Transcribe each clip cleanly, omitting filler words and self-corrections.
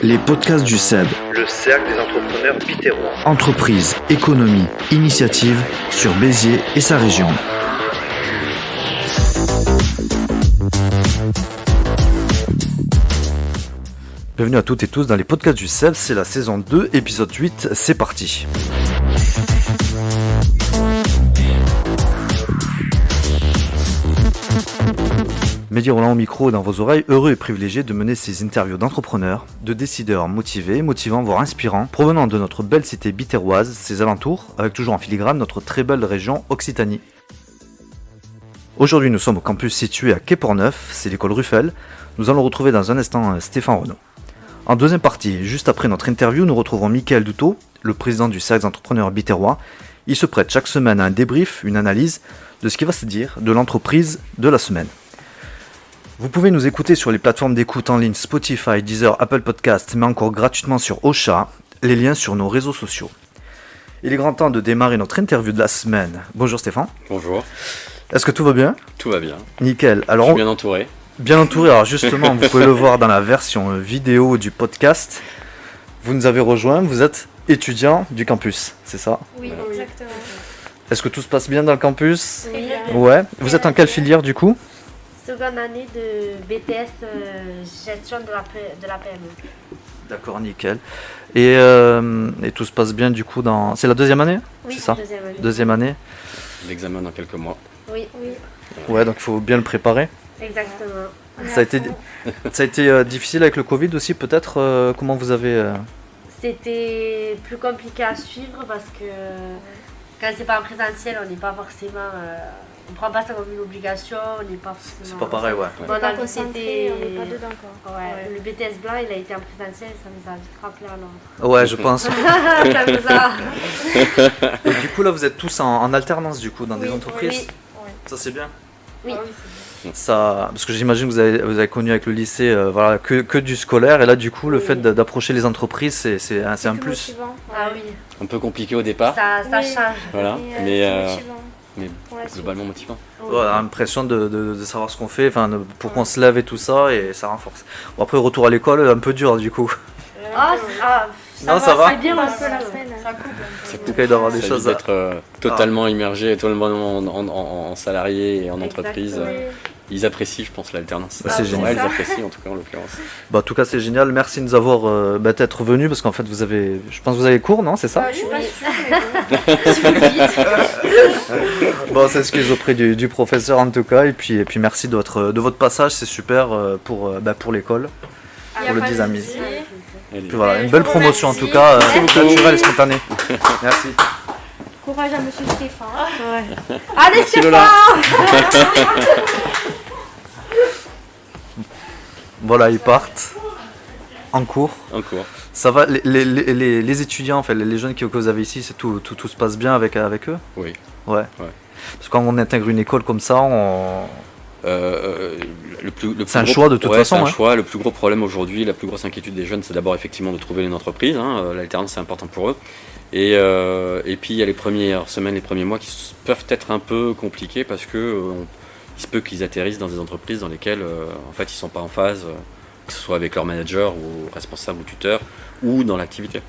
Les podcasts du CEB. Le cercle des entrepreneurs biterrois. Entreprise, économie, initiative sur Béziers et sa région. Bienvenue à toutes et tous dans les podcasts du CEB, c'est la saison 2, épisode 8, c'est parti. Mehdi Roland au micro dans vos oreilles, heureux et privilégié de mener ces interviews d'entrepreneurs, de décideurs motivés, motivants voire inspirants, provenant de notre belle cité biterroise, ses alentours, avec toujours en filigrane notre très belle région Occitanie. Aujourd'hui nous sommes au campus situé à Quai-Portneuf, c'est l'école Ruffel. Nous allons retrouver dans un instant Stéphane Renaud. En deuxième partie, juste après notre interview, nous retrouvons Mickaël Doutot, le président du cercle des entrepreneurs biterrois. Il se prête chaque semaine à un débrief, une analyse de ce qui va se dire de l'entreprise de la semaine. Vous pouvez nous écouter sur les plateformes d'écoute en ligne Spotify, Deezer, Apple Podcasts, mais encore gratuitement sur Ocha, les liens sur nos réseaux sociaux. Il est grand temps de démarrer notre interview de la semaine. Bonjour Stéphane. Bonjour. Est-ce que tout va bien ? Tout va bien. Nickel. Alors, je suis bien entouré. Bien entouré. Alors justement, vous pouvez le voir dans la version vidéo du podcast. Vous nous avez rejoints, vous êtes étudiant du campus, c'est ça ? Oui, exactement. Est-ce que tout se passe bien dans le campus ? Oui. Ouais. Vous êtes en quelle filière du coup ? Seconde année de BTS gestion de la PME. D'accord, nickel. Et tout se passe bien du coup dans... C'est la deuxième année ? Oui, c'est ça ? deuxième année. Deuxième année. L'examen dans quelques mois. Oui, Ouais, donc il faut bien le préparer. exactement. Ça a été difficile avec le Covid aussi peut-être comment vous avez... C'était plus compliqué à suivre parce que quand c'est pas en présentiel, on n'est pas forcément... on prend pas ça comme une obligation, on n'est pas forcément... C'est pas pareil, ouais. Bon, dans le concentré, on n'est pas dedans quoi. Ouais. Le BTS blanc, il a été en présentiel, ça nous a vite rappelé à l'ordre. Ouais, je pense. Ça nous a... Et du coup là vous êtes tous en alternance du coup dans des entreprises. Oui. Ça c'est bien. Oui. Ça, parce que j'imagine que vous avez connu avec le lycée voilà, que du scolaire et là du coup le fait d'approcher les entreprises c'est un plus. Motivant. Ah oui, Un peu compliqué au départ, ça Oui. change. voilà, C'est mais motivant. Pour la suite. globalement motivant. Ouais, l'impression de savoir ce qu'on fait, pour qu'on se lève et tout ça et ça renforce. Bon après retour à l'école un peu dur du coup. Non, ça va. C'est bien Un aussi. peu la semaine. Ça coupe. Ça En tout cas d'avoir des Ça choses évite d'être totalement immergé, totalement en salarié et en entreprise. Exactement. Ils apprécient, je pense, l'alternance. C'est génial. Ils apprécient en tout cas en l'occurrence. Bah, en tout cas c'est génial, merci de nous avoir d'être venus parce qu'en fait je pense que vous avez cours non c'est ça Je suis pas sûre, mais bon. Bon, s'excuse auprès du professeur en tout cas et puis merci de votre passage, c'est super pour l'école, pour le dynamisme. Allez. Puis voilà, Ouais, une je belle vous promotion en remercie. tout cas, Merci. naturelle et spontanée. Merci. Courage à monsieur Stéphane. Allez, Merci c'est Lola. Voilà, ils partent en cours. En cours. Ça va, les étudiants, enfin les jeunes que vous avez ici, tout se passe bien avec eux. Oui. Ouais. Parce que quand on intègre une école comme ça, c'est un choix de toute façon. C'est un hein. choix. Le plus gros problème aujourd'hui, la plus grosse inquiétude des jeunes, c'est d'abord effectivement de trouver une entreprise. L'alternance, c'est important pour eux. Et puis il y a les premières semaines, les premiers mois qui peuvent être un peu compliqués parce que il se peut qu'ils atterrissent dans des entreprises dans lesquelles en fait ils sont pas en phase, que ce soit avec leur manager ou responsable ou tuteur ou dans l'activité.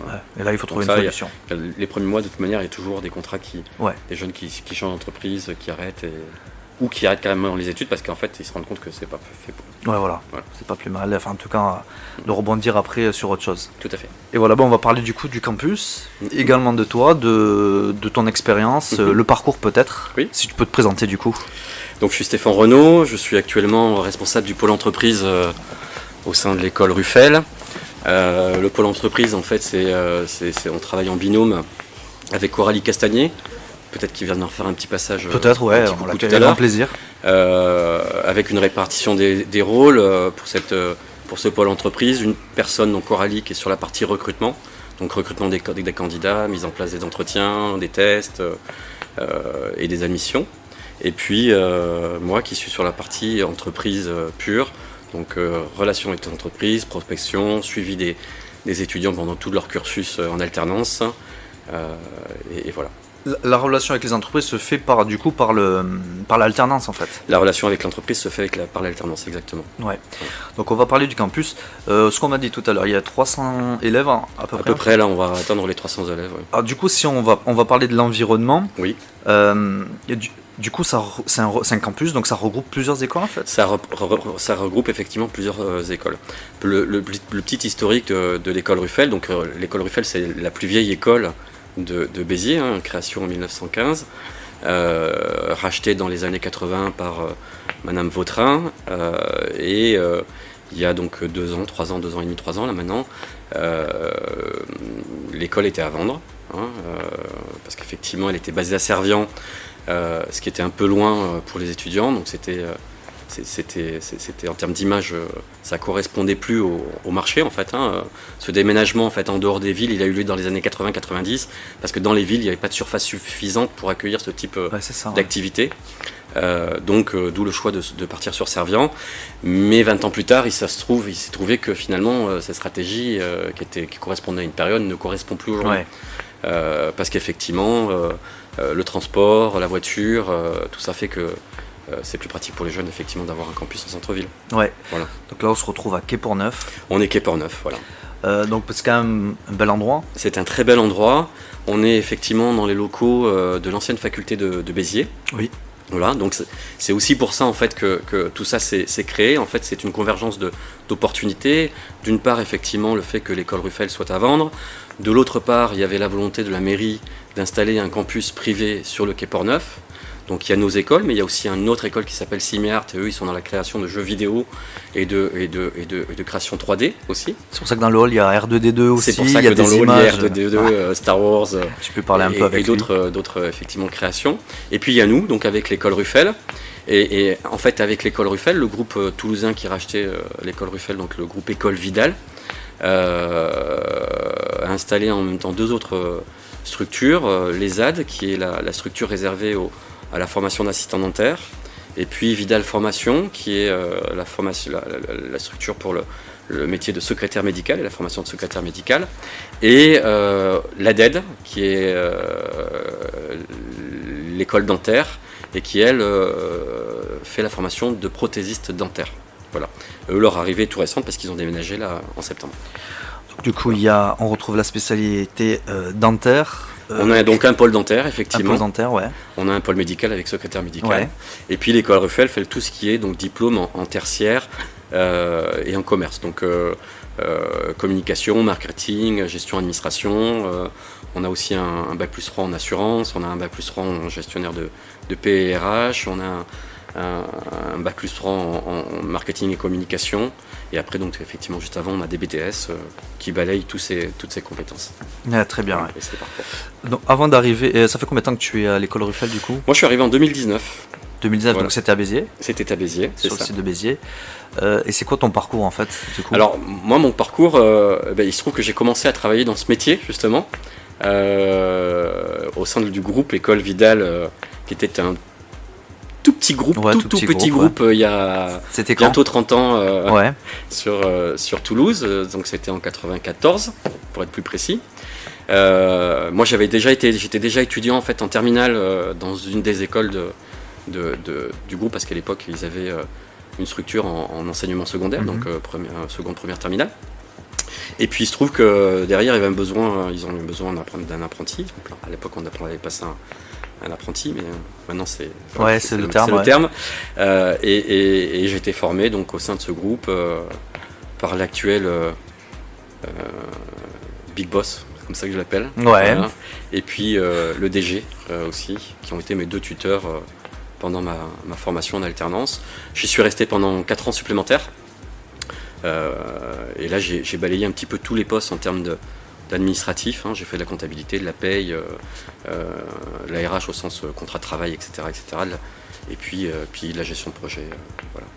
Ouais. Et là, il faut trouver Donc une ça, solution. Les premiers mois, de toute manière, il y a toujours des contrats Ouais. des jeunes qui changent d'entreprise, qui arrêtent ou qui arrêtent carrément les études parce qu'en fait ils se rendent compte que c'est pas fait pour eux. Ouais, voilà. C'est pas plus mal. Enfin, en tout cas, de rebondir après sur autre chose. Tout à fait. Et voilà, on va parler du coup du campus, également de toi, de ton expérience, le parcours peut-être. Oui. Si tu peux te présenter du coup. Donc je suis Stéphane Renaud, je suis actuellement responsable du pôle entreprise au sein de l'école Ruffel. Le pôle entreprise en fait on travaille en binôme avec Coralie Castagnier, peut-être qu'il vient d'en faire un petit passage. Peut-être, ouais, un petit on coucou l'a tout fait à avec grand l'heure. plaisir. Avec une répartition des rôles pour ce pôle entreprise, une personne, donc Coralie, qui est sur la partie recrutement, donc recrutement des candidats, mise en place des entretiens, des tests et des admissions. Et puis moi qui suis sur la partie entreprise pure, donc relations avec l'entreprise, prospection, suivi des étudiants pendant tout leur cursus en alternance, et voilà. La relation avec les entreprises se fait par l'alternance en fait. La relation avec l'entreprise se fait par l'alternance, exactement. Ouais. Donc on va parler du campus. Ce qu'on m'a dit tout à l'heure, il y a 300 élèves à peu près. À peu près, là, on va atteindre les 300 élèves. Ouais. Alors, du coup, si on va parler de l'environnement, Oui. Du coup, c'est un campus, donc ça regroupe plusieurs écoles en fait. Ça regroupe effectivement plusieurs écoles. Le petit historique de l'école Ruffel, donc l'école Ruffel, c'est la plus vieille école de Béziers, hein, création en 1915, rachetée dans les années 80 par Madame Vautrin, et il y a donc 2 ans, 3 ans, 2 ans et demi, 3 ans là maintenant, l'école était à vendre, hein, parce qu'effectivement elle était basée à Servian, ce qui était un peu loin pour les étudiants, donc c'était en termes d'image, ça correspondait plus au marché en fait. Hein. Ce déménagement en fait en dehors des villes, il a eu lieu dans les années 80-90, parce que dans les villes, il n'y avait pas de surface suffisante pour accueillir ce type d'activité. Donc d'où le choix de partir sur Servian. Mais 20 ans plus tard, il s'est trouvé que finalement cette stratégie qui correspondait à une période ne correspond plus aujourd'hui. Ouais. Parce qu'effectivement, le transport, la voiture, tout ça fait que c'est plus pratique pour les jeunes effectivement d'avoir un campus en centre-ville. Ouais. Voilà. Donc là on se retrouve à Quai Portneuf. On est Quai Portneuf, voilà. Donc c'est quand même un bel endroit. C'est un très bel endroit. On est effectivement dans les locaux de l'ancienne faculté de Béziers. Oui. Voilà, donc c'est aussi pour ça en fait que tout ça s'est créé. En fait, c'est une convergence d'opportunités. D'une part, effectivement, le fait que l'école Ruffel soit à vendre. De l'autre part, il y avait la volonté de la mairie d'installer un campus privé sur le Quai Portneuf. Donc il y a nos écoles, mais il y a aussi une autre école qui s'appelle Simiart, et eux ils sont dans la création de jeux vidéo et de création 3D aussi. C'est pour ça que dans le hall il y a R2D2 aussi. C'est pour ça que dans le hall il y a R2D2, Star Wars, je peux parler un peu avec et d'autres effectivement créations. Et puis il y a nous, donc avec l'école Ruffel. Et en fait avec l'école Ruffel, le groupe toulousain qui rachetait l'école Ruffel, donc le groupe École Vidal, a installé en même temps 2 autres structures, les ZAD qui est la structure réservée à la formation d'assistant dentaire, et puis Vidal Formation qui est la structure pour le métier de secrétaire médical et la formation de secrétaire médical, et l'ADED qui est l'école dentaire et qui elle fait la formation de prothésiste dentaire. Voilà. Eux, leur arrivée est tout récente parce qu'ils ont déménagé là en septembre. Donc, du coup, on retrouve la spécialité dentaire. On a donc un pôle dentaire, effectivement. Un pôle dentaire, ouais. On a un pôle médical avec secrétaire médical. Ouais. Et puis l'école Ruffel fait tout ce qui est donc diplôme en tertiaire et en commerce. Donc communication, marketing, gestion, administration. On a aussi un bac+3 en assurance. On a un bac+3 en gestionnaire de PRH. On a un bac+3 en marketing et communication. Et après, donc, effectivement, juste avant, on a des BTS qui balayent toutes ces compétences. Ah, très bien. Ouais. Et c'est parfait. Donc, avant d'arriver, ça fait combien de temps que tu es à l'école Ruffel, du coup ? Moi, je suis arrivé en 2019. 2019, voilà. Donc c'était à Béziers ? C'était à Béziers, c'est sur ça. Le site de Béziers. Et c'est quoi ton parcours, en fait, du coup ? Alors, moi, mon parcours, il se trouve que j'ai commencé à travailler dans ce métier, justement, au sein du groupe École Vidal, qui était un tout petit groupe, tout petit groupe, il y a bientôt 30 ans sur Toulouse, donc c'était en 94 pour être plus précis. Moi j'étais déjà étudiant en fait en terminale dans une des écoles du groupe, parce qu'à l'époque ils avaient une structure en enseignement secondaire, donc seconde, première, terminale. Et puis il se trouve que derrière ils ont eu besoin d'un apprenti. Donc, à l'époque on avait passé un apprenti, mais maintenant c'est le terme. Et j'ai été formé donc au sein de ce groupe par l'actuel Big Boss, comme ça que je l'appelle. Ouais. Voilà. Et puis le DG aussi, qui ont été mes 2 tuteurs pendant ma formation en alternance. J'y suis resté pendant 4 ans supplémentaires. Et là j'ai balayé un petit peu tous les postes en termes d'administratif, hein. J'ai fait de la comptabilité, de la paye, la RH au sens contrat de travail, etc. Et puis de la gestion de projet. Voilà.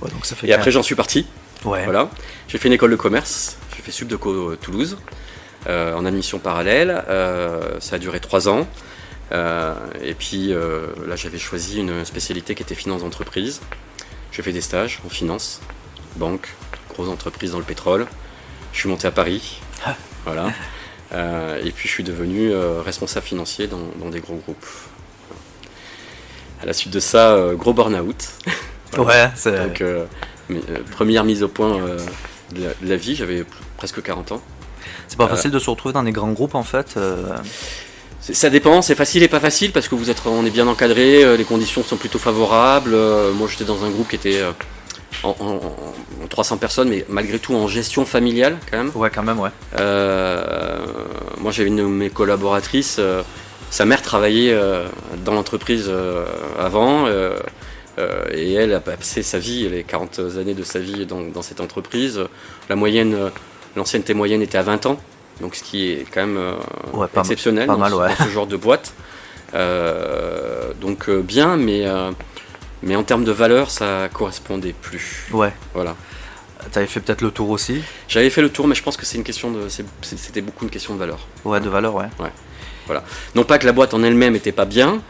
Ouais, donc ça fait et après j'en suis parti. Ouais. Voilà. J'ai fait une école de commerce, j'ai fait Subdeco Toulouse, en admission parallèle. Ça a duré 3 ans. Et puis là j'avais choisi une spécialité qui était finance d'entreprise. J'ai fait des stages en finance, banque, grosse entreprise dans le pétrole. Je suis monté à Paris. Voilà. Et puis je suis devenu responsable financier dans des gros groupes. À la suite de ça, gros burn-out. Ouais, c'est... Donc, première mise au point de la vie, j'avais presque 40 ans. C'est pas facile de se retrouver dans des grands groupes en fait. Ça dépend, c'est facile et pas facile parce que on est bien encadré, les conditions sont plutôt favorables. Moi j'étais dans un groupe qui était en 300 personnes, mais malgré tout en gestion familiale quand même. Ouais, quand même, ouais. Moi j'avais une de mes collaboratrices, sa mère travaillait dans l'entreprise avant. Et elle a passé sa vie, les 40 années de sa vie dans cette entreprise. L'ancienneté moyenne était à 20 ans, donc ce qui est quand même exceptionnel dans ce genre de boîte. Donc bien, mais en termes de valeur, ça correspondait plus. Ouais. Voilà. T'avais fait peut-être le tour aussi. J'avais fait le tour, mais je pense que c'était beaucoup une question de valeur. Ouais, de valeur, ouais. Ouais. Voilà. Non pas que la boîte en elle-même n'était pas bien,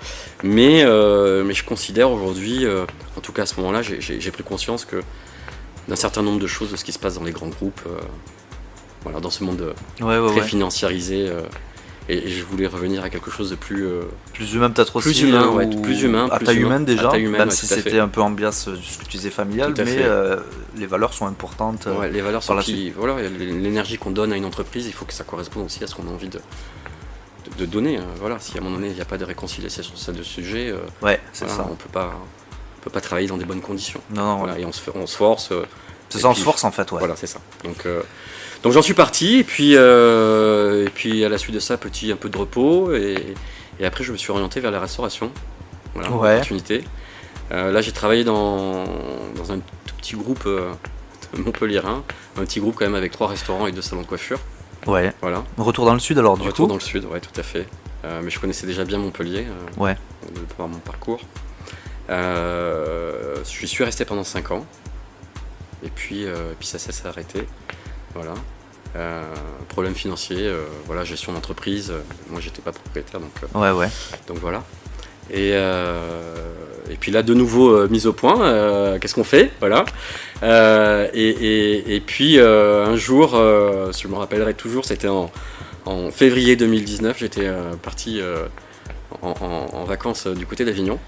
mais je considère aujourd'hui, en tout cas à ce moment-là, j'ai pris conscience d'un certain nombre de choses de ce qui se passe dans les grands groupes, voilà, dans ce monde très financiarisé. Et je voulais revenir à quelque chose de plus humain peut-être aussi. Plus humain, plus humain. À taille humaine déjà, même si tout à fait. c'était un peu ambiance ce que tu disais familial, mais les valeurs sont importantes. Ouais, les valeurs sont l'énergie qu'on donne à une entreprise, il faut que ça corresponde aussi à ce qu'on a envie de donner. Voilà, si à un moment donné il n'y a pas de réconciliation sur ce sujet, c'est ça. On peut pas travailler dans des bonnes conditions. Non, voilà, et on se force. C'est ça, on se force en fait, ouais. Voilà, c'est ça. Donc j'en suis parti, et puis à la suite de ça, un peu de repos, et après je me suis orienté vers la restauration. Voilà, opportunité. Là j'ai travaillé dans un tout petit groupe montpelliérain, un petit groupe quand même avec 3 restaurants et 2 salons de coiffure. Ouais. Voilà. Retour dans le sud alors du coup. Retour dans le sud, ouais, tout à fait. Mais je connaissais déjà bien Montpellier, par mon parcours. Je suis resté pendant 5 ans. Et puis ça s'est arrêté. Voilà. Problème financier, gestion d'entreprise. Moi j'étais pas propriétaire, donc voilà. Et puis là de nouveau mise au point. Qu'est-ce qu'on fait, voilà. Et puis un jour, je me rappellerai toujours, c'était en février 2019. J'étais parti en vacances du côté d'Avignon.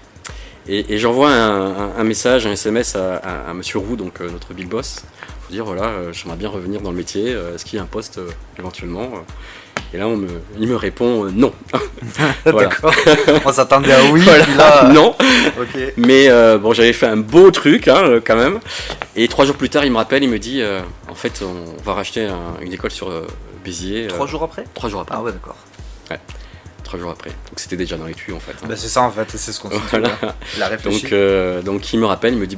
Et j'envoie un message, un SMS à Monsieur Roux, donc notre big boss, pour dire j'aimerais bien revenir dans le métier, est-ce qu'il y a un poste éventuellement. Et là il me répond non. D'accord. On s'attendait à oui, voilà. Puis là, non. Okay. Mais j'avais fait un beau truc quand même. Et 3 jours plus tard, il me rappelle, il me dit en fait on va racheter une école sur Béziers. 3 jours après 3 jours après. Ah ouais, d'accord. Ouais. 3 jours après. Donc c'était déjà dans les tuyaux en fait. Bah c'est ça en fait, c'est ce qu'on s'est dit. Il a réfléchi. Donc il me rappelle, il me dit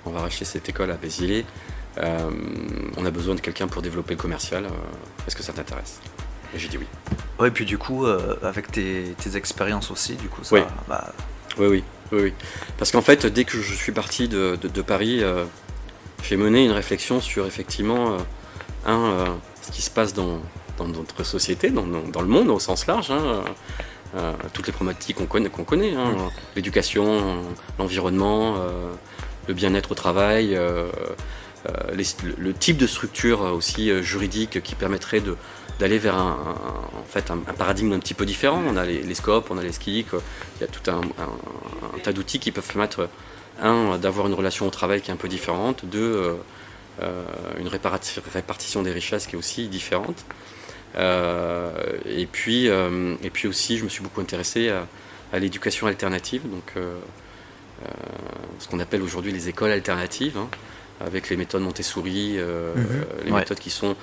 on va racheter cette école à Béziers. On a besoin de quelqu'un pour développer le commercial. Est-ce que ça t'intéresse? Et j'ai dit oui. Ouais, et puis du coup, avec tes expériences aussi, du coup, ça. Oui. Parce qu'en fait, dès que je suis parti de Paris, j'ai mené une réflexion sur effectivement ce qui se passe dans notre société, dans le monde au sens large, toutes les problématiques qu'on connaît, l'éducation, l'environnement, le bien-être au travail, le type de structure aussi juridique qui permettrait d'aller vers un paradigme un petit peu différent. On a les scopes, on a les SKIC, il y a tout un tas d'outils qui peuvent permettre, d'avoir une relation au travail qui est un peu différente, une répartition des richesses qui est aussi différente. Et puis aussi, je me suis beaucoup intéressé à l'éducation alternative, donc ce qu'on appelle aujourd'hui les écoles alternatives, avec les méthodes Montessori, les méthodes qui sont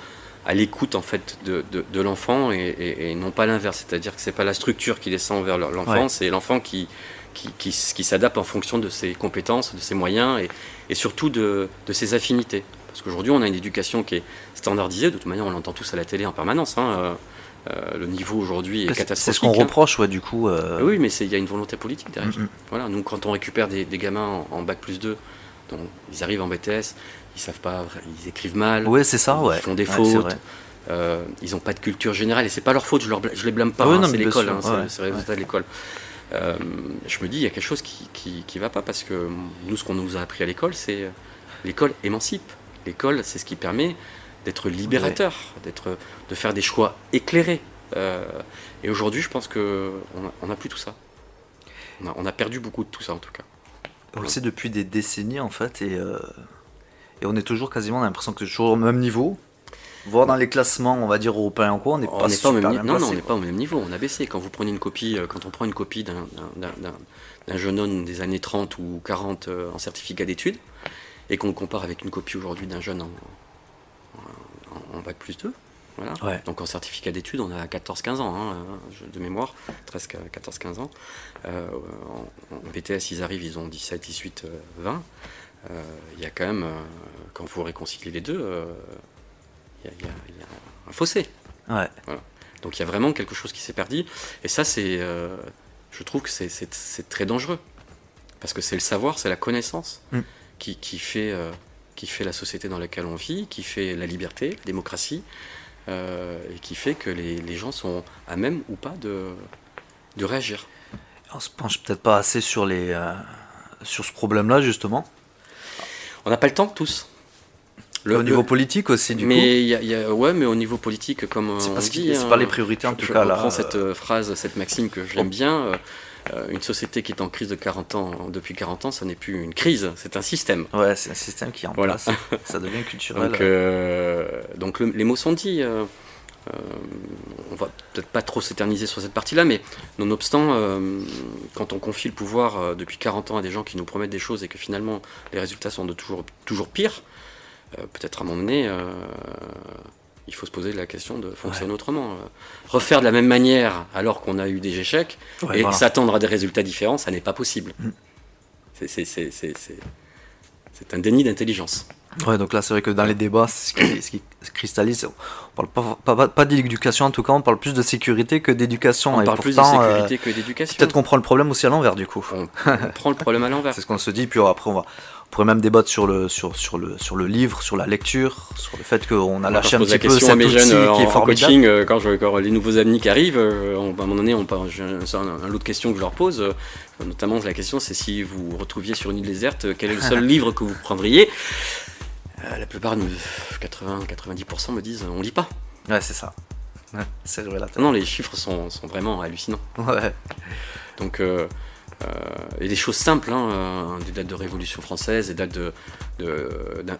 à l'écoute en fait de l'enfant et non pas l'inverse, c'est-à-dire que c'est pas la structure qui descend vers l'enfant, c'est l'enfant qui s'adapte en fonction de ses compétences, de ses moyens et surtout de ses affinités. Parce qu'aujourd'hui, on a une éducation qui est standardisée. De toute manière, on l'entend tous à la télé en permanence. Le niveau aujourd'hui est catastrophique. C'est ce qu'on reproche, du coup. Oui, mais il y a une volonté politique derrière. Voilà, nous, quand on récupère des gamins en Bac+2, donc, ils arrivent en BTS, ils savent pas, ils écrivent mal. Oui, c'est ça, ils font des fautes. Ils n'ont pas de culture générale et c'est pas leur faute. Je les blâme pas. C'est l'école. C'est le résultat de l'école. Je me dis, il y a quelque chose qui va pas parce que nous, ce qu'on nous a appris à l'école, c'est l'école émancipe. L'école, c'est ce qui permet d'être libérateur, de faire des choix éclairés. Et aujourd'hui, je pense qu'on n'a plus tout ça. On a perdu beaucoup de tout ça, en tout cas. On le sait depuis des décennies, en fait, et on est toujours quasiment, on a l'impression que c'est toujours au même niveau. Voire dans les classements, on va dire européens en quoi, on n'est pas super bien placé. Non, on n'est pas au même niveau, on a baissé. Quand on prend une copie d'un jeune homme des années 30 ou 40 en certificat d'études, et qu'on le compare avec une copie aujourd'hui d'un jeune en bac plus 2, voilà. Ouais. Donc en certificat d'études, on a 14-15 ans, de mémoire, 14-15 ans. En BTS, ils arrivent, ils ont 17, 18, 20. Il y a quand même, quand vous réconciliez les deux, il y a un fossé. Ouais. Voilà. Donc il y a vraiment quelque chose qui s'est perdu. Et ça, je trouve que c'est très dangereux. Parce que c'est le savoir, c'est la connaissance qui fait la société dans laquelle on vit, qui fait la liberté, la démocratie, et qui fait que les gens sont à même ou pas de réagir. On se penche peut-être pas assez sur ce problème-là, justement. On n'a pas le temps, tous. Au niveau politique aussi, du coup. Mais au niveau politique, comme c'est on parce dit... que c'est pas les priorités, en tout cas. Je reprends cette phrase, cette maxime que j'aime bien. Une société qui est en crise depuis 40 ans, ça n'est plus une crise, c'est un système. Ouais, c'est un système qui est en place. Ça devient culturel. Donc les mots sont dits. On va peut-être pas trop s'éterniser sur cette partie-là, mais nonobstant, quand on confie le pouvoir depuis 40 ans à des gens qui nous promettent des choses et que finalement les résultats sont de toujours pires, peut-être à un moment donné, il faut se poser la question de fonctionner autrement. Refaire de la même manière alors qu'on a eu des échecs s'attendre à des résultats différents, ça n'est pas possible. C'est un déni d'intelligence. Ouais, donc là c'est vrai que dans les débats, ce qui se cristallise, on parle pas d'éducation, en tout cas on parle plus de sécurité que d'éducation. On parle plus de sécurité que d'éducation. Peut-être qu'on prend le problème aussi à l'envers, du coup. On prend le problème à l'envers. C'est ce qu'on se dit, puis après on pourrait même débattre sur le livre, sur la lecture, sur le fait qu'on a lâché un petit peu cet outil qui est formidable. Coaching, quand les nouveaux amis qui arrivent, à un moment donné, j'ai un lot de questions que je leur pose, notamment la question c'est si vous vous retrouviez sur une île déserte, quel est le seul livre que vous prendriez? La plupart, 80-90% me disent on lit pas. Ouais, c'est ça. Ouais, c'est révélateur. Non, les chiffres sont vraiment hallucinants. Ouais. Donc, et des choses simples, des dates de Révolution française, des dates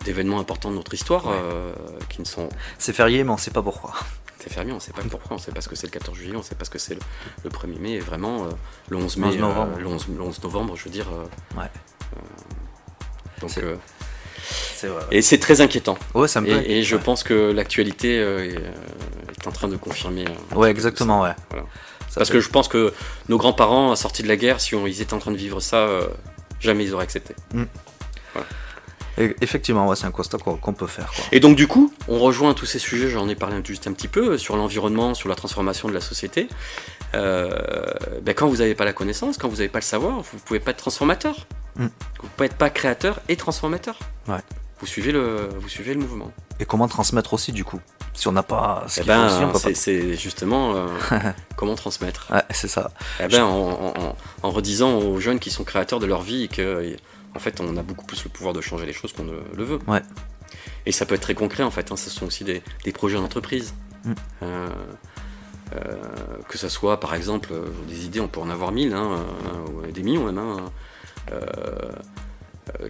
d'événements importants de notre histoire, qui ne sont... C'est férié, mais on ne sait pas pourquoi. C'est férié, on ne sait pas pourquoi, on ne sait pas ce que c'est le 14 juillet, on ne sait pas ce que c'est le 1er mai, et vraiment, le 11 mai, le 11 novembre, je veux dire... donc... C'est vrai. Et c'est très inquiétant. Ouais, ça me plaît. Et je pense que l'actualité est en train de confirmer. Ouais, exactement, ouais. Voilà. Parce que je pense que nos grands-parents, sortis de la guerre, si ils étaient en train de vivre ça, jamais ils auraient accepté. Voilà. Et effectivement, ouais, c'est un constat qu'on peut faire, quoi. Et donc du coup, on rejoint tous ces sujets, j'en ai parlé juste un petit peu, sur l'environnement, sur la transformation de la société. Quand vous n'avez pas la connaissance, quand vous n'avez pas le savoir, vous ne pouvez pas être transformateur. Vous ne pouvez pas créateur et transformateur. Ouais. Vous suivez le mouvement. Et comment transmettre aussi, du coup? Si on n'a pas ce qu'il faut aussi, on peut pas... C'est justement comment transmettre. Ouais, c'est ça. En redisant aux jeunes qui sont créateurs de leur vie que, en fait, on a beaucoup plus le pouvoir de changer les choses qu'on ne le veut. Ouais. Et ça peut être très concret, en fait. Ce sont aussi des projets d'entreprise. Que ça soit, par exemple, des idées, on peut en avoir 1000, des millions même.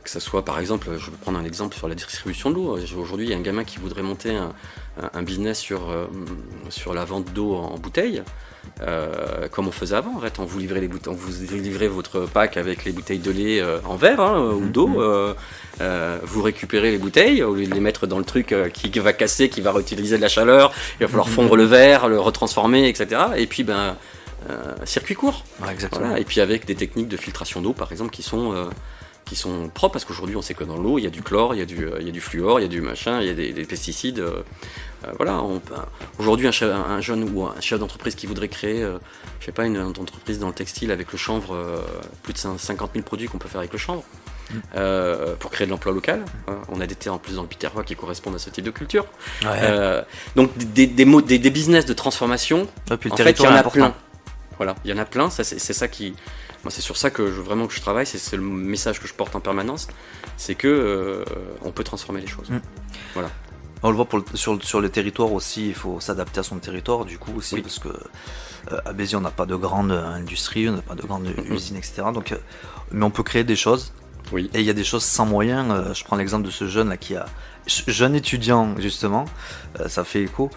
Que ça soit, par exemple, je vais prendre un exemple sur la distribution de l'eau. Aujourd'hui, il y a un gamin qui voudrait monter un business sur la vente d'eau en bouteille, comme on faisait avant. En fait, on vous livrez votre pack avec les bouteilles de lait en verre ou d'eau. Vous récupérez les bouteilles au lieu de les mettre dans le truc qui va casser, qui va réutiliser de la chaleur. Il va falloir fondre le verre, le retransformer, etc. Et puis, circuit court. Ouais, exactement. Voilà. Et puis avec des techniques de filtration d'eau, par exemple, qui sont propres, parce qu'aujourd'hui on sait que dans l'eau il y a du chlore, il y a du fluor, il y a du machin, il y a des pesticides. Aujourd'hui un jeune ou un chef d'entreprise qui voudrait créer, je sais pas, une entreprise dans le textile avec le chanvre, plus de 50 000 produits qu'on peut faire avec le chanvre, pour créer de l'emploi local. On a des terres en plus dans le Biterrois qui correspondent à ce type de culture. Ouais. Donc des business de transformation, Et puis le en fait il y en a plein. Voilà, il y en a plein, c'est ça qui... Moi, c'est sur ça que je travaille, c'est le message que je porte en permanence, c'est que on peut transformer les choses. Voilà. On le voit sur le territoire aussi, il faut s'adapter à son territoire du coup aussi, Oui. parce que à Béziers on n'a pas de grande industrie, on n'a pas de grande usine, etc. Donc, mais on peut créer des choses. Oui. Et il y a des choses sans moyens. Je prends l'exemple de ce jeune là jeune étudiant justement, ça fait écho,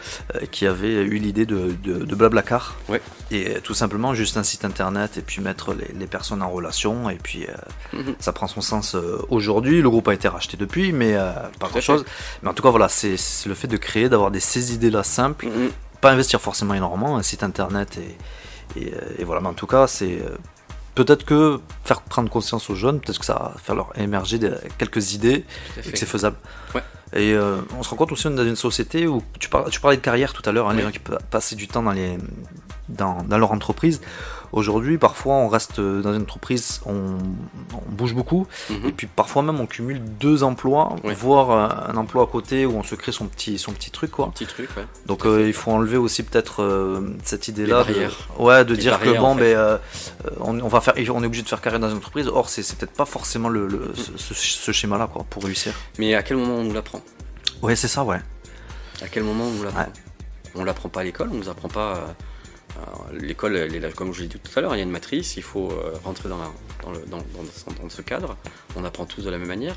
qui avait eu l'idée de Blablacar. Ouais. Et tout simplement juste un site internet et puis mettre les personnes en relation et puis ça prend son sens aujourd'hui. Le groupe a été racheté depuis, mais pas grand chose. Mais en tout cas voilà, c'est le fait de créer, d'avoir ces idées là simples, pas investir forcément énormément, un site internet et voilà. Mais en tout cas c'est peut-être que faire prendre conscience aux jeunes, peut-être que ça va faire leur émerger quelques idées et que c'est faisable. Ouais. Et on se rend compte aussi dans une société où tu parlais de carrière tout à l'heure, hein, Oui. les gens qui peuvent passer du temps dans leur entreprise. Aujourd'hui, parfois, on reste dans une entreprise, on bouge beaucoup, et puis parfois même on cumule 2 emplois, Oui. voire un emploi à côté où on se crée son petit truc, quoi. Petit truc, ouais. Donc Tout à fait. il faut enlever aussi peut-être cette idée-là Les barrières. de Les dire que barrières, bon, en fait. on est obligé de faire carrière dans une entreprise. Or, c'est peut-être pas forcément ce schéma-là, quoi, pour réussir. Mais à quel moment on nous l'apprend? Ouais, c'est ça, ouais. À quel moment on nous l'apprend? Ouais. On l'apprend pas à l'école, on nous apprend pas. L'école, elle est là, comme je l'ai dit tout à l'heure, il y a une matrice, il faut rentrer dans ce cadre. On apprend tous de la même manière.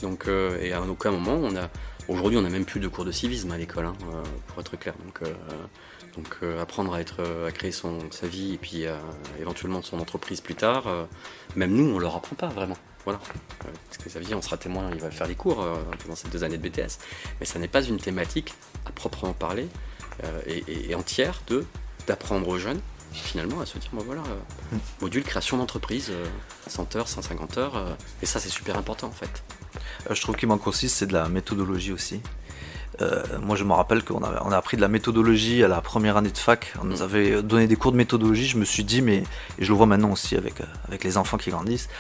Donc, et à aucun moment, aujourd'hui, on n'a même plus de cours de civisme à l'école, hein, pour être clair. Donc, apprendre à créer sa vie et puis éventuellement son entreprise plus tard, même nous, on leur apprend pas vraiment. Voilà. Parce que Xavier, on sera témoin, il va faire des cours pendant ces 2 années de BTS. Mais ça n'est pas une thématique à proprement parler et entière d'apprendre aux jeunes, finalement, à se dire, bon voilà, module création d'entreprise, 100 heures, 150 heures, et ça c'est super important en fait. Je trouve qu'il manque aussi, c'est de la méthodologie aussi. Moi je me rappelle qu'on a appris de la méthodologie à la première année de fac, on nous avait donné des cours de méthodologie, je me suis dit, et je le vois maintenant aussi avec les enfants qui grandissent,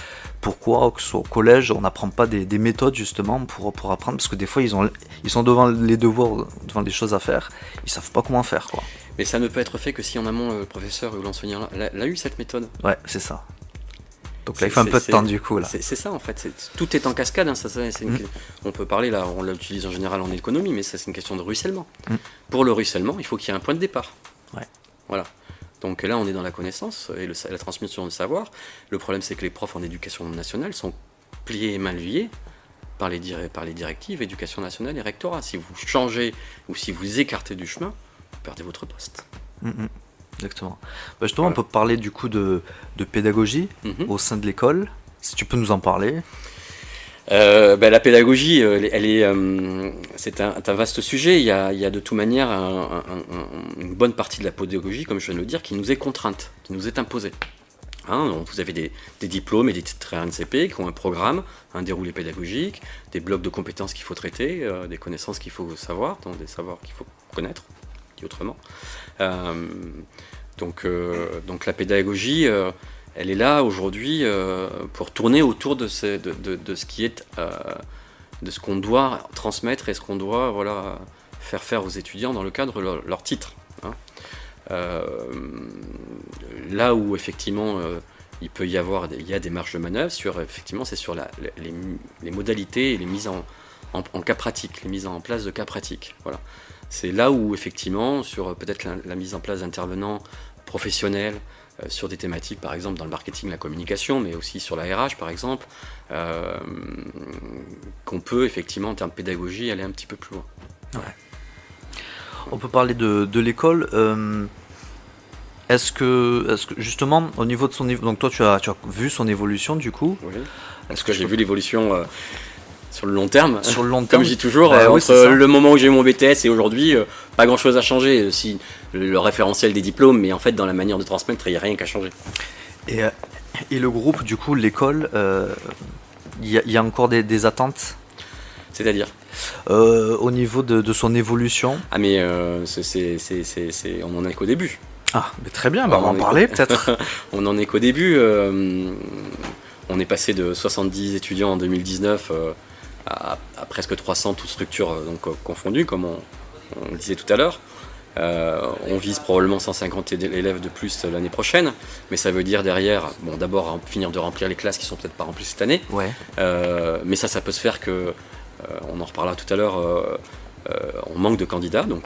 pourquoi que ce soit au collège on n'apprend pas des méthodes justement pour apprendre, parce que des fois ils sont devant les devoirs, devant des choses à faire, ils savent pas comment faire, quoi. Mais ça ne peut être fait que si en amont le professeur ou l'enseignant l'a eu cette méthode. Ouais, c'est ça. Donc là il faut un peu de temps du coup là. C'est ça en fait, tout est en cascade, hein, on peut parler là, on l'utilise en général en économie, mais ça c'est une question de ruissellement. Pour le ruissellement, il faut qu'il y ait un point de départ. Ouais. Voilà. Donc là on est dans la connaissance et la transmission du savoir. Le problème c'est que les profs en éducation nationale sont pliés et mal liés par les directives éducation nationale et rectorat. Si vous changez ou si vous écartez du chemin, vous perdez votre poste. Exactement. Justement, Voilà. on peut parler du coup de pédagogie au sein de l'école. Si tu peux nous en parler. La pédagogie, c'est un vaste sujet. Il y a de toute manière une bonne partie de la pédagogie, comme je viens de le dire, qui nous est contrainte, qui nous est imposée. Hein, donc vous avez des diplômes et des titres RNCP qui ont un programme, un déroulé pédagogique, des blocs de compétences qu'il faut traiter, des connaissances qu'il faut savoir, donc des savoirs qu'il faut connaître, dit autrement. Donc la pédagogie, elle est là aujourd'hui pour tourner autour de ce qui est, de ce qu'on doit transmettre et ce qu'on doit faire aux étudiants dans le cadre de leur titre. Hein. Là où effectivement il peut y avoir des marges de manœuvre c'est sur les modalités et les mises en cas pratique, les mises en place de cas pratiques. Voilà. C'est là où effectivement sur peut-être la mise en place d'intervenants professionnels sur des thématiques par exemple dans le marketing, la communication, mais aussi sur la RH par exemple, qu'on peut effectivement en termes de pédagogie aller un petit peu plus loin. Ouais. On peut parler de l'école. Est-ce que justement au niveau de son niveau, donc toi tu as vu son évolution du coup. Oui. Est-ce que j'ai vu l'évolution sur le long terme? Sur le long terme. Comme je dis toujours, Oui, entre le moment où j'ai eu mon BTS et aujourd'hui, pas grand chose a changé. Si le référentiel des diplômes, mais en fait dans la manière de transmettre, il n'y a rien qu'à changer. Et le groupe du coup, l'école, il y a encore des attentes. C'est-à-dire au niveau de son évolution. Ah mais on en est qu'au début. Ah, mais très bien, on va en parler peut-être. On en est qu'au début. On est passé de 70 étudiants en 2019 à presque 300, toutes structures confondues, comme on le disait tout à l'heure. On vise probablement 150 élèves de plus l'année prochaine, mais ça veut dire derrière, bon, d'abord finir de remplir les classes qui sont peut-être pas remplies cette année. Ouais. Mais ça peut se faire que, on en reparlera tout à l'heure, on manque de candidats, donc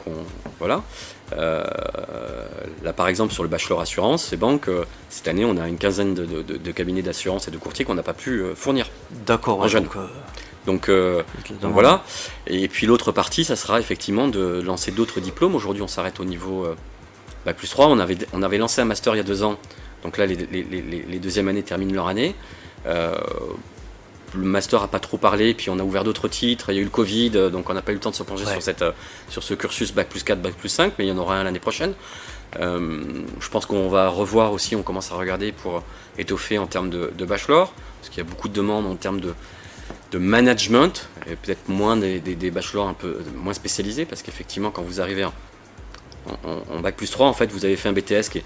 voilà. Là par exemple sur le bachelor assurance et banque, cette année on a une quinzaine de cabinets d'assurance et de courtiers qu'on n'a pas pu fournir. D'accord, En jeune. Donc voilà. Et puis l'autre partie, ça sera effectivement de lancer d'autres diplômes. Aujourd'hui on s'arrête au niveau Bac plus 3, on avait lancé un master il y a 2 ans, donc là les deuxièmes années terminent leur année. Le master n'a pas trop parlé, puis on a ouvert d'autres titres, il y a eu le Covid, donc on n'a pas eu le temps de se plonger sur ce cursus Bac plus 4, Bac plus 5, mais il y en aura un l'année prochaine. Je pense qu'on va revoir aussi, on commence à regarder pour étoffer en termes de bachelor, parce qu'il y a beaucoup de demandes en termes de management, et peut-être moins des bachelors un peu moins spécialisés, parce qu'effectivement quand vous arrivez en Bac plus 3, en fait vous avez fait un BTS qui est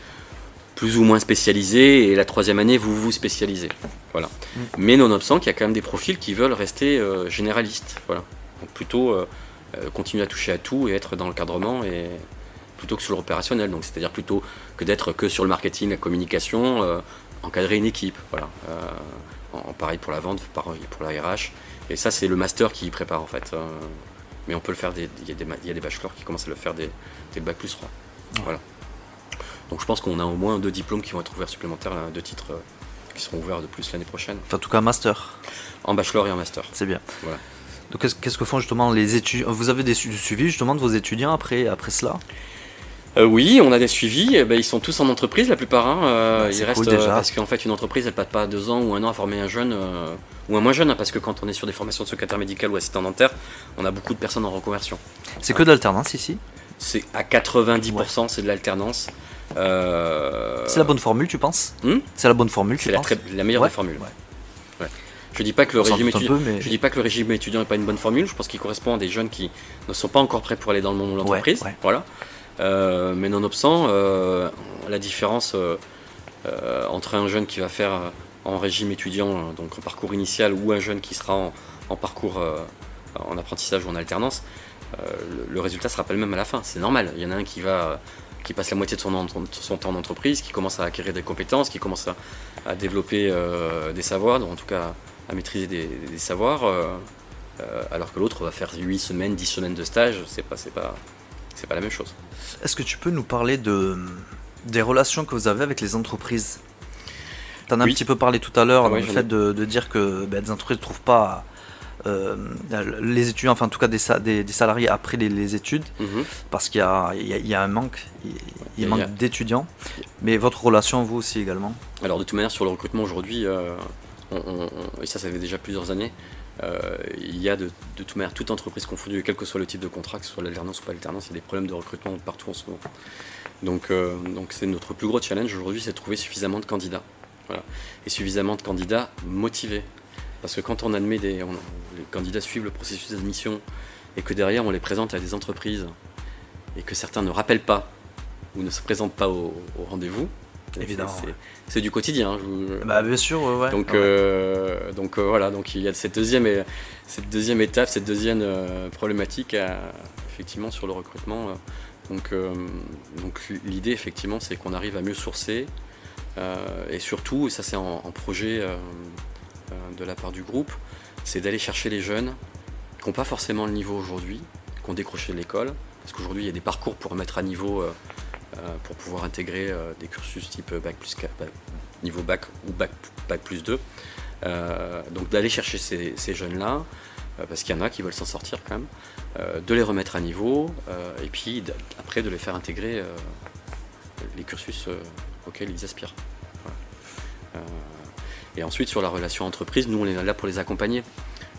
plus ou moins spécialisé, et la 3e année vous vous spécialisez. Voilà. Mais nonobstant qu'il y a quand même des profils qui veulent rester généralistes. Voilà. Donc plutôt continuer à toucher à tout et être dans l'encadrement et plutôt que sur l'opérationnel. Donc c'est-à-dire plutôt que d'être que sur le marketing, la communication, encadrer une équipe. Voilà. Pareil pour la vente, pareil pour la RH. Et ça c'est le master qui y prépare en fait. Mais on peut le faire, il y a des bachelors qui commencent à le faire dès le Bac plus 3. Voilà. Donc je pense qu'on a au moins 2 diplômes qui vont être ouverts supplémentaires, 2 titres qui seront ouverts de plus l'année prochaine. Enfin, en tout cas, master. En bachelor et en master. C'est bien. Voilà. Donc qu'est-ce que font justement les étudiants? Vous avez du suivi justement de vos étudiants après cela? Oui, on a des suivis. Ils sont tous en entreprise, la plupart. Ils restent cool, déjà. parce qu'en fait, une entreprise, elle ne passe pas 2 ans ou 1 an à former un jeune ou un moins jeune, parce que quand on est sur des formations de secrétaire médical ou assistant dentaire, on a beaucoup de personnes en reconversion. C'est que de l'alternance ici? C'est à 90%, c'est de l'alternance. C'est la bonne formule, tu penses? C'est la bonne formule, tu C'est penses? la meilleure des formules. Ouais. Je dis pas que le régime étudiant n'est pas une bonne formule. Je pense qu'il correspond à des jeunes qui ne sont pas encore prêts pour aller dans le monde de l'entreprise. Voilà. Mais nonobstant, la différence entre un jeune qui va faire en régime étudiant, donc en parcours initial, ou un jeune qui sera en parcours en apprentissage ou en alternance, le résultat sera pas le même à la fin. C'est normal. Il y en a un qui passe la moitié de son temps en entreprise, qui commence à acquérir des compétences, qui commence à développer des savoirs, donc en tout cas à maîtriser des savoirs, alors que l'autre va faire 8 semaines, 10 semaines de stage. C'est pas la même chose. Est-ce que tu peux nous parler des relations que vous avez avec les entreprises? Tu en as un petit peu parlé tout à l'heure, le fait de dire que des entreprises ne trouvent pas les étudiants, enfin en tout cas des salariés après les études, parce qu'il y a un manque, il manque d'étudiants. Mais votre relation, vous aussi également? Alors de toute manière, sur le recrutement aujourd'hui, et ça fait déjà plusieurs années, il y a de toute manière toute entreprise confondue, quel que soit le type de contrat, que ce soit l'alternance ou pas l'alternance, il y a des problèmes de recrutement partout en ce moment. Donc c'est notre plus gros challenge aujourd'hui, c'est de trouver suffisamment de candidats. Voilà. Et suffisamment de candidats motivés. Parce que quand on admet les candidats suivent le processus d'admission et que derrière on les présente à des entreprises et que certains ne rappellent pas ou ne se présentent pas au rendez-vous, évidemment, c'est du quotidien. Bien sûr, ouais. Donc voilà, donc il y a cette deuxième étape, cette deuxième problématique effectivement sur le recrutement. Donc l'idée effectivement c'est qu'on arrive à mieux sourcer et surtout, et ça c'est en projet de la part du groupe, c'est d'aller chercher les jeunes qui n'ont pas forcément le niveau aujourd'hui, qui ont décroché de l'école, parce qu'aujourd'hui il y a des parcours pour mettre à niveau pour pouvoir intégrer des cursus type Bac plus 4, niveau Bac ou Bac plus 2. Donc d'aller chercher ces jeunes-là, parce qu'il y en a qui veulent s'en sortir quand même, de les remettre à niveau, et puis après de les faire intégrer les cursus auxquels ils aspirent. Voilà. Et ensuite sur la relation entreprise, nous on est là pour les accompagner.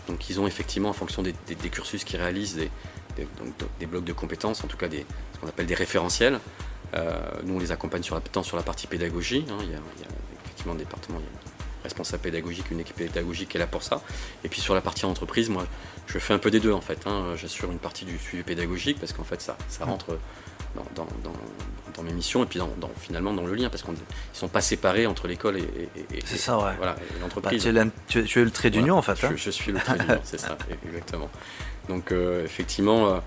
Donc ils ont effectivement en fonction des cursus qu'ils réalisent des blocs de compétences, en tout cas ce qu'on appelle des référentiels. Nous on les accompagne tant sur la partie pédagogie, il y a effectivement un département, il y a un responsable pédagogique, une équipe pédagogique qui est là pour ça. Et puis sur la partie entreprise, moi je fais un peu des deux en fait. J'assure une partie du suivi pédagogique parce qu'en fait ça rentre dans mes missions et puis finalement dans le lien, parce qu'ils ne sont pas séparés entre l'école et c'est ça, ouais. Voilà, et l'entreprise. Tu es le trait d'union en fait. Je suis le trait d'union, c'est ça, exactement. Donc effectivement,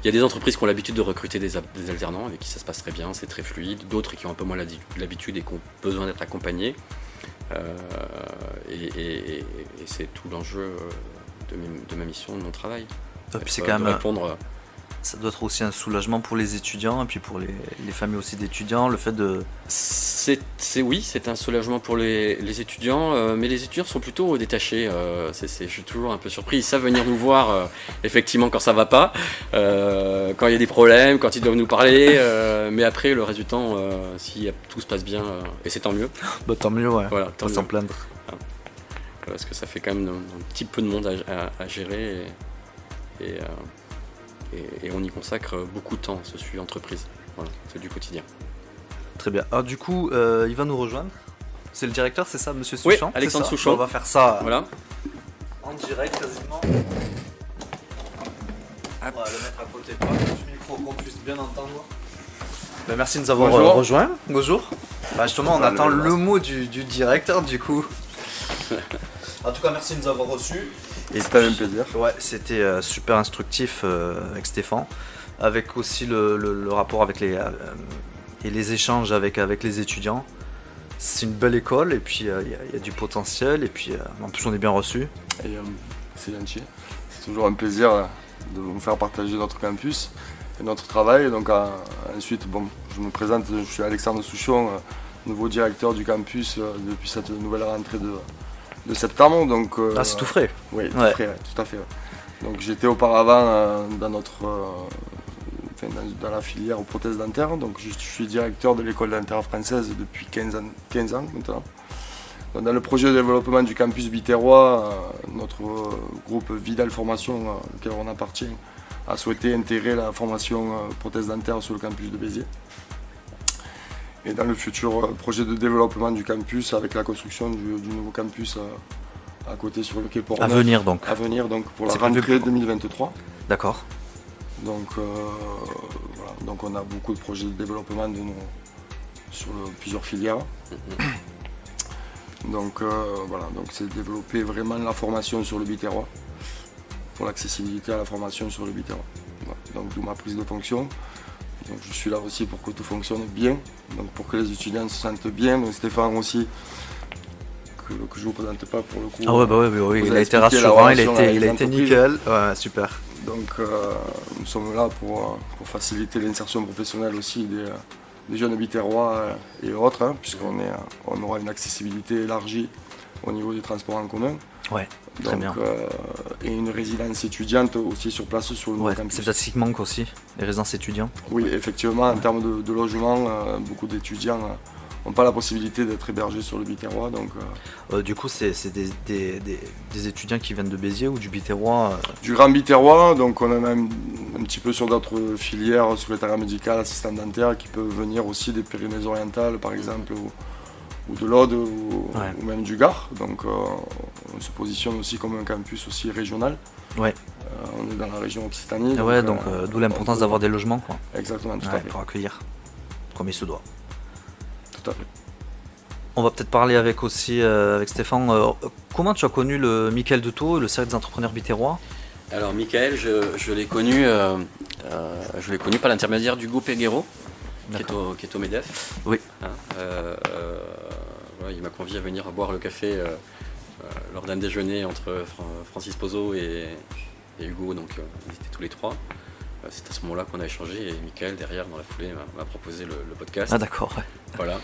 il y a des entreprises qui ont l'habitude de recruter des alternants avec qui ça se passe très bien, c'est très fluide, d'autres qui ont un peu moins l'habitude et qui ont besoin d'être accompagnés. Et c'est tout l'enjeu de ma mission, de mon travail. C'est quand même répondre Ça doit être aussi un soulagement pour les étudiants et puis pour les familles aussi d'étudiants, le fait de... Oui, c'est un soulagement pour les étudiants, mais les étudiants sont plutôt détachés. Je suis toujours un peu surpris. Ils savent venir nous voir, effectivement, quand ça va pas, quand il y a des problèmes, quand ils doivent nous parler. Mais après, le reste du temps, si tout se passe bien, et c'est tant mieux. Bah, tant mieux, ouais. Voilà, Pas tant s'en mieux. plaindre. Parce que ça fait quand même un petit peu de monde à gérer. Et on y consacre beaucoup de temps, ce suivi entreprise. Voilà, c'est du quotidien. Très bien. Alors du coup, il va nous rejoindre. C'est le directeur, c'est ça, monsieur Oui, Souchon? Alexandre C'est ça. Souchon. On va faire ça Voilà. en direct quasiment. On va le mettre à côté de moi, du micro qu'on puisse bien entendre. Ben, merci de nous avoir Bonjour. rejoints. Bonjour. Bah, justement, on attend le mot du directeur du coup. En tout cas, merci de nous avoir reçus. Et C'était un plaisir. Ouais, c'était super instructif avec Stéphane, avec aussi le rapport avec et les échanges avec les étudiants. C'est une belle école et puis il y a du potentiel et puis en plus on est bien reçus. Et, c'est gentil. C'est toujours un plaisir de vous faire partager notre campus et notre travail. Donc ensuite, bon, je me présente, je suis Alexandre Souchon, nouveau directeur du campus depuis cette nouvelle rentrée de septembre. Donc, Ah, c'est tout frais. Oui, tout Ouais. frais, ouais, tout à fait. Ouais. Donc j'étais auparavant dans la filière aux prothèses dentaires. Donc je suis directeur de l'école dentaire française depuis 15 ans maintenant. Donc, dans le projet de développement du campus biterrois, notre groupe Vidal Formation, auquel on appartient, a souhaité intégrer la formation prothèse dentaire sur le campus de Béziers. Et dans le futur projet de développement du campus, avec la construction du nouveau campus à côté sur le quai Port À Neuf, venir donc. à venir donc pour la C'est prévu rentrée pour- 2023. D'accord. Donc, voilà. Donc on a beaucoup de projets de développement sur plusieurs filières. Donc voilà, donc c'est développer vraiment la formation sur le biterrois, pour l'accessibilité à la formation sur le biterrois. Voilà. Donc d'où ma prise de fonction. Donc, je suis là aussi pour que tout fonctionne bien, donc pour que les étudiants se sentent bien. Donc Stéphane aussi, que je ne vous présente pas pour le coup. Ah ouais, bah oui, Vous il avez a été expliqué la rassurant, il relation a avec été les entreprises. nickel. Ouais, super. Donc nous sommes là pour faciliter l'insertion professionnelle aussi des jeunes biterrois et autres, hein, puisqu'on aura une accessibilité élargie au niveau du transport en commun. Ouais, très Donc, bien. et une résidence étudiante aussi sur place sur le nouveau Ouais, campus. c'est peut-être ce qui manque aussi, les résidences étudiants. Oui, effectivement, en termes de logement, beaucoup d'étudiants n'ont pas la possibilité d'être hébergés sur le biterrois. Donc, Du coup, c'est des étudiants qui viennent de Béziers ou du Biterrois. du grand biterrois, donc on en a un petit peu sur d'autres filières, sur l'état médical, assistant dentaire, qui peuvent venir aussi des Pyrénées-Orientales par exemple, ou de l'Aude, ou même du Gard. Donc on se positionne aussi comme un campus aussi régional. Ouais. On est dans la région Occitanie. Ouais, donc d'où l'importance d'avoir des logements, quoi. Exactement, tout à Ouais, fait. pour accueillir, comme il se doit. Tout à fait. On va peut-être parler avec Stéphane. Comment tu as connu le Michael Duto et le cercle des entrepreneurs biterrois? Alors Michael, je l'ai connu par l'intermédiaire d'Hugo Peguero, qui est au MEDEF. Oui. Hein, voilà, il m'a convié à venir boire le café lors d'un déjeuner entre Francis Pozzo et Hugo, donc ils étaient tous les trois. C'est à ce moment-là qu'on a échangé et Michael, derrière, dans la foulée, m'a proposé le podcast. Ah d'accord, ouais. Voilà.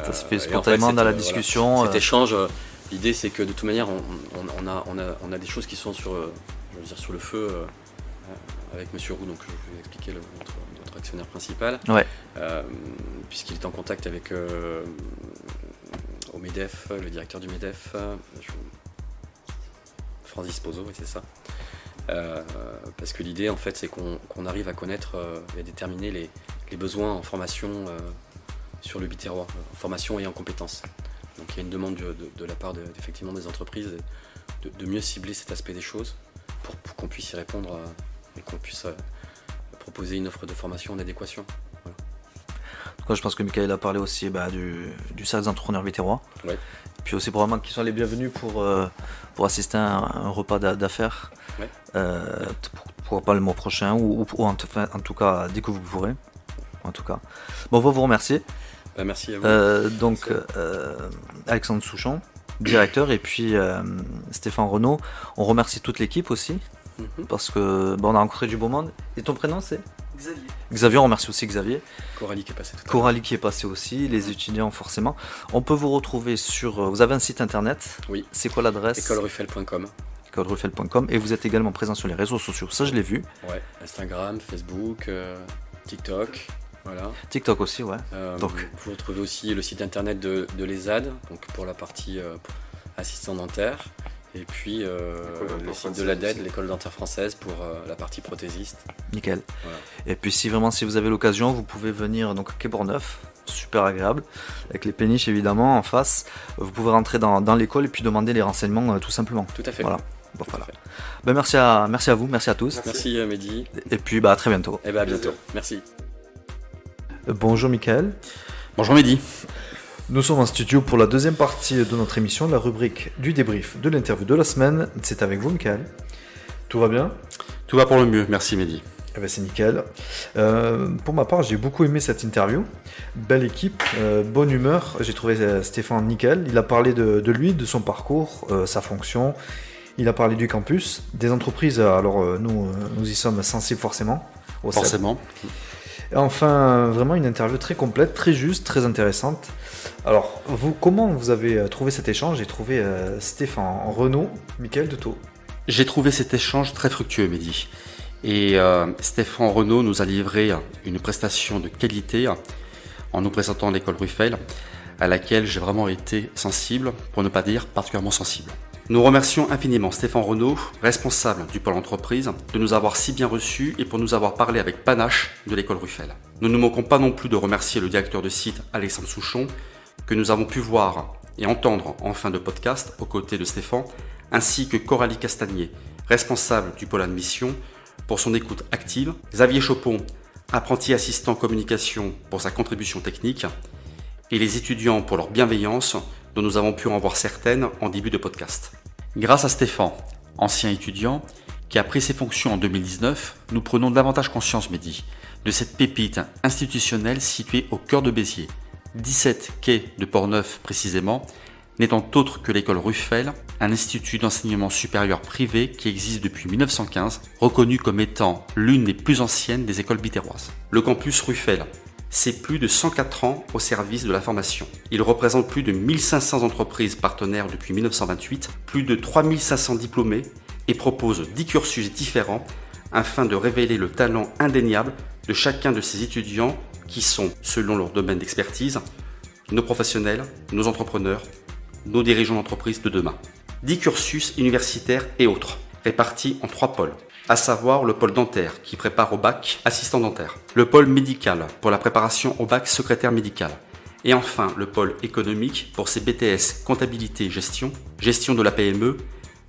Ça se fait Et en fait, spontanément dans la voilà, discussion. cet échange, l'idée c'est que de toute manière, on a des choses qui sont sur le feu avec Monsieur Roux, donc je vais vous expliquer notre actionnaire principal. Ouais. Puisqu'il est en contact avec au MEDEF, le directeur du MEDEF, Francis Pozzo, oui, c'est ça. Parce que l'idée en fait c'est qu'on arrive à connaître et à déterminer les besoins en formation sur le biterrois, en formation et en compétences. Donc il y a une demande de la part effectivement des entreprises de mieux cibler cet aspect des choses pour qu'on puisse y répondre et qu'on puisse proposer une offre de formation en adéquation. Voilà. Donc, je pense que Michael a parlé aussi du cercle des entrepreneurs biterrois. Ouais. Puis aussi probablement qu'ils sont les bienvenus pour assister à un repas d'affaires. Ouais. Pourquoi pas le mois prochain ou en tout cas dès que vous pourrez. En tout cas. Bon, on va vous remercier. Merci à vous. Donc Alexandre Souchon, directeur, et puis Stéphane Renaud. On remercie toute l'équipe aussi parce que on a rencontré du beau monde. Et ton prénom c'est Xavier. Xavier, on remercie aussi Xavier. Coralie qui est passée tout à l'heure. Coralie qui est passée aussi, les étudiants forcément. On peut vous retrouver sur... Vous avez un site internet. Oui. C'est quoi l'adresse? Écoleruffel.com. Écoleruffel.com. Et vous êtes également présent sur les réseaux sociaux, ça je l'ai vu. Ouais, Instagram, Facebook, TikTok, voilà. TikTok aussi, ouais. Donc. Vous retrouvez aussi le site internet de l'ESAD, donc pour la partie assistant dentaire, et puis le site de l'ADED, l'école dentaire française, pour la partie prothésiste. Nickel. Voilà. Et puis si vous avez l'occasion, vous pouvez venir donc à Quai Portneuf, super agréable, avec les péniches évidemment en face. Vous pouvez rentrer dans l'école et puis demander les renseignements tout simplement. Tout à fait. Voilà. Bon, Tout voilà. à fait. Ben, merci à vous, merci à tous. Merci Mehdi. Et puis à très bientôt. Et à bientôt. Merci. Bonjour Mickaël. Bonjour Mehdi. Nous sommes en studio pour la deuxième partie de notre émission, la rubrique du débrief de l'interview de la semaine. C'est avec vous Mickaël. Tout va bien? Tout va pour le mieux, merci Mehdi. Eh ben, c'est nickel. Pour ma part, j'ai beaucoup aimé cette interview. Belle équipe, bonne humeur. J'ai trouvé Stéphane nickel. Il a parlé de lui, de son parcours, sa fonction. Il a parlé du campus, des entreprises. Alors nous y sommes sensibles forcément. Forcément. Et enfin, vraiment une interview très complète, très juste, très intéressante. Alors, comment vous avez trouvé cet échange et trouvé Stéphane Renaud, Mickaël Dutot? J'ai trouvé cet échange très fructueux Mehdi. Et Stéphane Renaud nous a livré une prestation de qualité en nous présentant l'école Ruffel, à laquelle j'ai vraiment été sensible, pour ne pas dire particulièrement sensible. Nous remercions infiniment Stéphane Renaud, responsable du pôle entreprise, de nous avoir si bien reçus et pour nous avoir parlé avec panache de l'école Ruffel. Nous ne manquons pas non plus de remercier le directeur de site Alexandre Souchon, que nous avons pu voir et entendre en fin de podcast aux côtés de Stéphane, ainsi que Coralie Castagnier, responsable du pôle admission, pour son écoute active, Xavier Chopon, apprenti assistant communication pour sa contribution technique, et les étudiants pour leur bienveillance, dont nous avons pu en voir certaines en début de podcast. Grâce à Stéphane, ancien étudiant, qui a pris ses fonctions en 2019, nous prenons davantage conscience, Mehdi, de cette pépite institutionnelle située au cœur de Béziers, 17 quai de Portneuf précisément, n'étant autre que l'école Ruffel, un institut d'enseignement supérieur privé qui existe depuis 1915, reconnu comme étant l'une des plus anciennes des écoles biterroises. Le campus Ruffel, c'est plus de 104 ans au service de la formation. Il représente plus de 1500 entreprises partenaires depuis 1928, plus de 3500 diplômés et propose 10 cursus différents afin de révéler le talent indéniable de chacun de ses étudiants qui sont, selon leur domaine d'expertise, nos professionnels, nos entrepreneurs, nos dirigeants d'entreprise de demain. 10 cursus universitaires et autres, répartis en 3 pôles, à savoir le pôle dentaire qui prépare au bac assistant dentaire, le pôle médical pour la préparation au bac secrétaire médical, et enfin le pôle économique pour ses BTS comptabilité et gestion, gestion de la PME,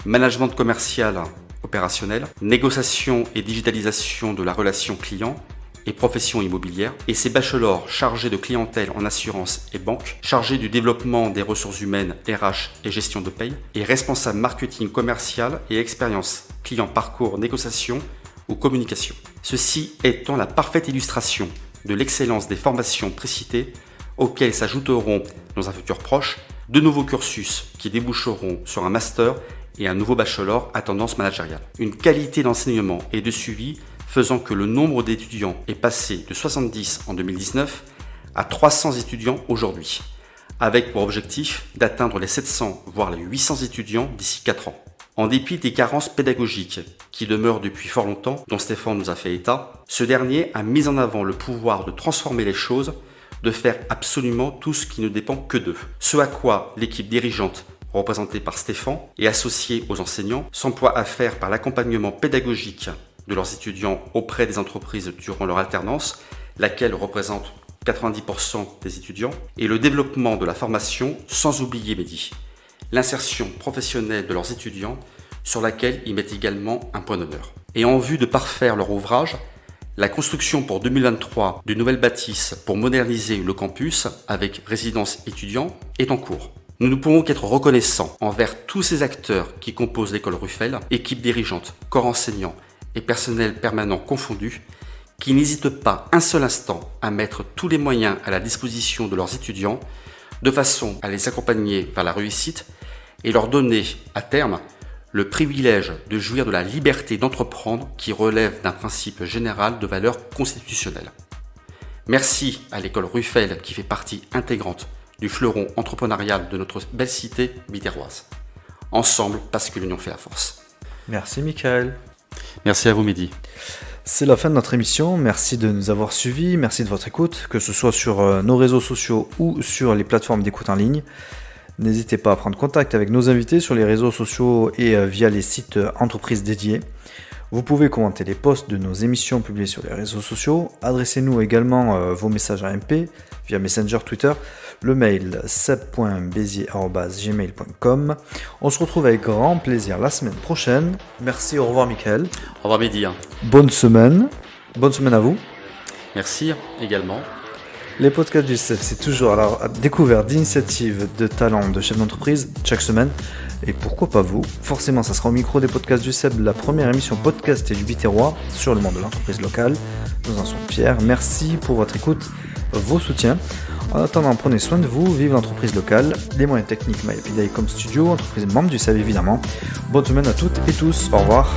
management commercial opérationnel, négociation et digitalisation de la relation client, et profession immobilière, et ses bachelors chargés de clientèle en assurance et banque, chargés du développement des ressources humaines RH et gestion de paye, et responsables marketing commercial et expérience client parcours négociation ou communication. Ceci étant la parfaite illustration de l'excellence des formations précitées auxquelles s'ajouteront dans un futur proche de nouveaux cursus qui déboucheront sur un master et un nouveau bachelor à tendance managériale. Une qualité d'enseignement et de suivi faisant que le nombre d'étudiants est passé de 70 en 2019 à 300 étudiants aujourd'hui, avec pour objectif d'atteindre les 700 voire les 800 étudiants d'ici 4 ans. En dépit des carences pédagogiques qui demeurent depuis fort longtemps, dont Stéphane nous a fait état, ce dernier a mis en avant le pouvoir de transformer les choses, de faire absolument tout ce qui ne dépend que d'eux. Ce à quoi l'équipe dirigeante, représentée par Stéphane et associée aux enseignants, s'emploie à faire par l'accompagnement pédagogique de leurs étudiants auprès des entreprises durant leur alternance, laquelle représente 90% des étudiants, et le développement de la formation, sans oublier, Mehdi, l'insertion professionnelle de leurs étudiants, sur laquelle ils mettent également un point d'honneur. Et en vue de parfaire leur ouvrage, la construction pour 2023 d'une nouvelle bâtisse pour moderniser le campus avec résidence étudiants est en cours. Nous ne pouvons qu'être reconnaissants envers tous ces acteurs qui composent l'école Ruffel, équipe dirigeante, corps enseignant et personnel permanent confondus, qui n'hésitent pas un seul instant à mettre tous les moyens à la disposition de leurs étudiants, de façon à les accompagner vers la réussite et leur donner, à terme, le privilège de jouir de la liberté d'entreprendre qui relève d'un principe général de valeur constitutionnelle. Merci à l'école Ruffel qui fait partie intégrante du fleuron entrepreneurial de notre belle cité biterroise. Ensemble, parce que l'union fait la force. Merci Michael. Merci à vous Mehdi. C'est la fin de notre émission, merci de nous avoir suivis, merci de votre écoute, que ce soit sur nos réseaux sociaux ou sur les plateformes d'écoute en ligne. N'hésitez pas à prendre contact avec nos invités sur les réseaux sociaux et via les sites entreprises dédiés. Vous pouvez commenter les posts de nos émissions publiées sur les réseaux sociaux. Adressez-nous également vos messages à MP via Messenger, Twitter, le mail seb.bézier@gmail.com. On se retrouve avec grand plaisir la semaine prochaine. Merci, au revoir Michael. Au revoir Mehdi. Bonne semaine à vous. Merci également. Les podcasts du CEP, c'est toujours à la découverte d'initiatives, de talents, de chefs d'entreprise chaque semaine. Et pourquoi pas vous? Forcément, ça sera au micro des podcasts du CEP, la première émission podcast et du Biterrois sur le monde de l'entreprise locale. Nous en sommes fiers. Merci pour votre écoute, vos soutiens. En attendant, prenez soin de vous, vive l'entreprise locale. Les moyens techniques MyAPI comme studio, entreprise membre du CEP évidemment. Bonne semaine à toutes et tous. Au revoir.